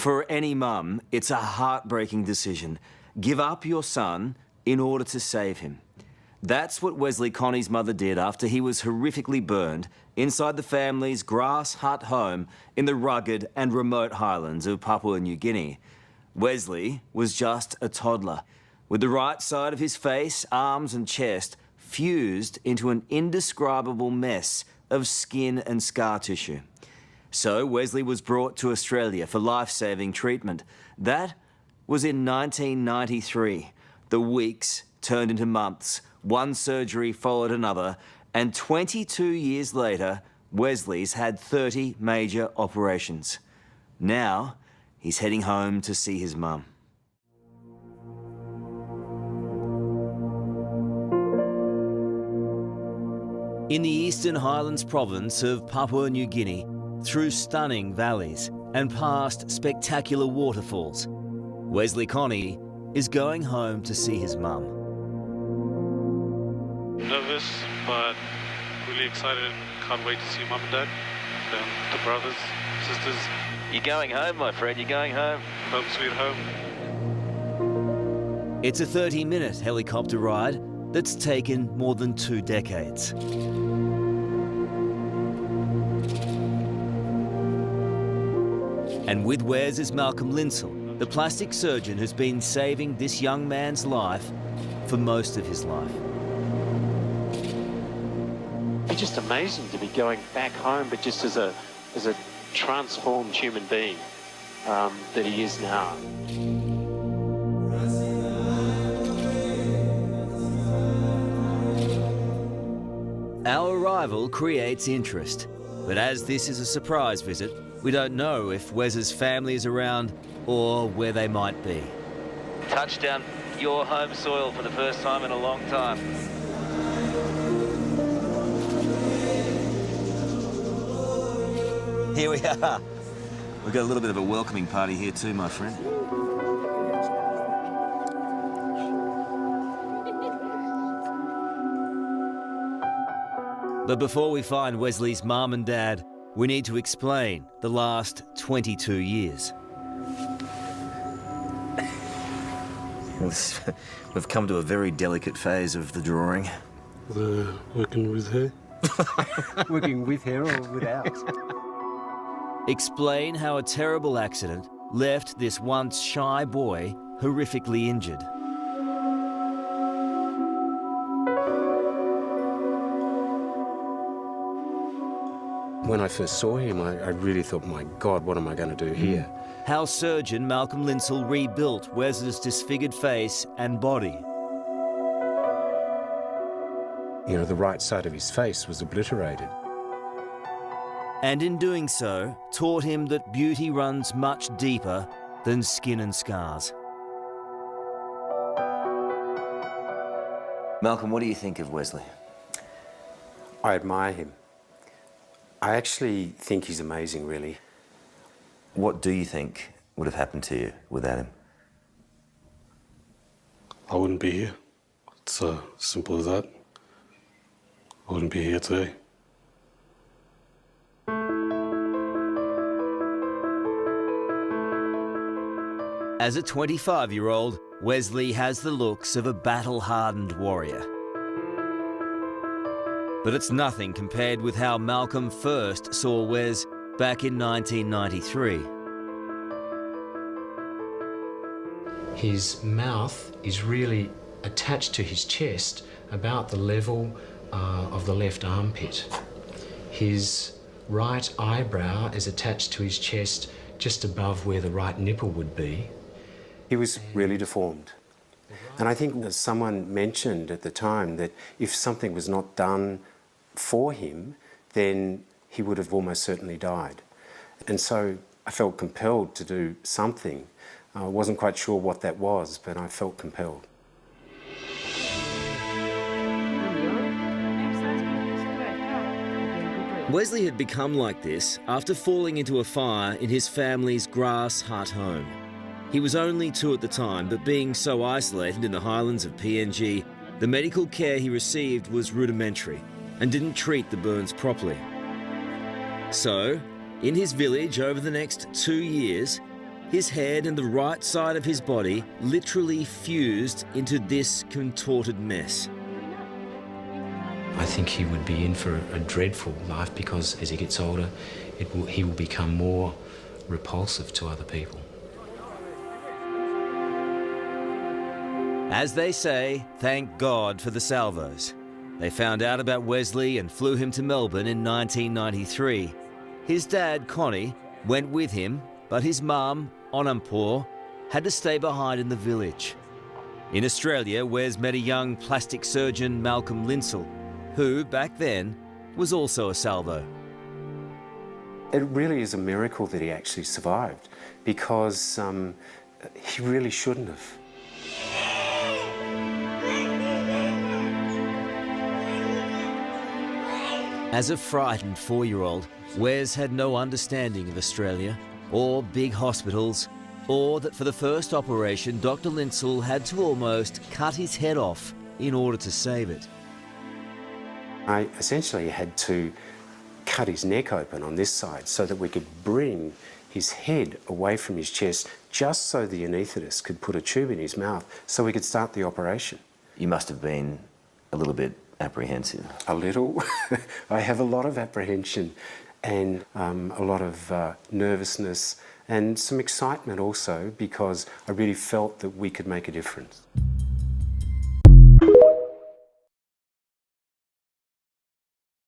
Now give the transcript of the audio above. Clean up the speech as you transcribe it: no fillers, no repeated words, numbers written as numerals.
For any mum, it's a heartbreaking decision. Give up your son in order to save him. That's what Wesley Connie's mother did after he was horrifically burned inside the family's grass hut home in the rugged and remote highlands of Papua New Guinea. Wesley was just a toddler, with the right side of his face, arms and chest fused into an indescribable mess of skin and scar tissue. So Wesley was brought to Australia for life-saving treatment. That was in 1993. The weeks turned into months. One surgery followed another, and 22 years later, Wesley's had 30 major operations. Now, he's heading home to see his mum. In the Eastern Highlands province of Papua New Guinea, through stunning valleys and past spectacular waterfalls, Wesley Connie is going home to see his mum. Nervous, but really excited and can't wait to see mum and dad, and the brothers, sisters. You're going home, my friend, you're going home. Home sweet home. It's a 30-minute helicopter ride that's taken more than 2 decades. And with Wes is Malcolm Linsell, the plastic surgeon who's been saving this young man's life for most of his life. It's just amazing to be going back home, but just as a transformed human being that he is now. Our arrival creates interest, but as this is a surprise visit, we don't know if Wes's family is around or where they might be. Touchdown, your home soil for the first time in a long time. Here we are. We've got a little bit of a welcoming party here too, my friend. But before we find Wesley's mum and dad, we need to explain the last 22 years. We've come to a very delicate phase of the drawing. Working with hair? Working with hair or without? Explain how a terrible accident left this once shy boy horrifically injured. When I first saw him, I really thought, my God, what am I going to do here? How surgeon Malcolm Linsell rebuilt Wes's disfigured face and body. You know, the right side of his face was obliterated. And in doing so, taught him that beauty runs much deeper than skin and scars. Malcolm, what do you think of Wesley? I admire him. I actually think he's amazing, really. What do you think would have happened to you without him? I wouldn't be here. It's simple as that. I wouldn't be here today. As a 25-year-old, Wesley has the looks of a battle-hardened warrior. But it's nothing compared with how Malcolm first saw Wes back in 1993. His mouth is really attached to his chest about the level of the left armpit. His right eyebrow is attached to his chest just above where the right nipple would be. He was really deformed. And I think someone mentioned at the time that if something was not done for him, then he would have almost certainly died. And so I felt compelled to do something. I wasn't quite sure what that was, but I felt compelled. Wesley had become like this after falling into a fire in his family's grass hut home. He was only 2 at the time, but being so isolated in the highlands of PNG, the medical care he received was rudimentary and didn't treat the burns properly. So, in his village over the next 2 years, his head and the right side of his body literally fused into this contorted mess. I think he would be in for a dreadful life because as he gets older, he will become more repulsive to other people. As they say, thank God for the salvos. They found out about Wesley and flew him to Melbourne in 1993. His dad, Connie, went with him, but his mum, Onampoor, had to stay behind in the village. In Australia, Wes met a young plastic surgeon, Malcolm Linsell, who, back then, was also a salvo. It really is a miracle that he actually survived, because he really shouldn't have. As a frightened 4-year-old, Wes had no understanding of Australia, or big hospitals, or that for the first operation, Dr. Linsell had to almost cut his head off in order to save it. I essentially had to cut his neck open on this side so that we could bring his head away from his chest, just so the anaesthetist could put a tube in his mouth so we could start the operation. You must have been a little bit apprehensive. A little. I have a lot of apprehension and a lot of nervousness and some excitement also, because I really felt that we could make a difference.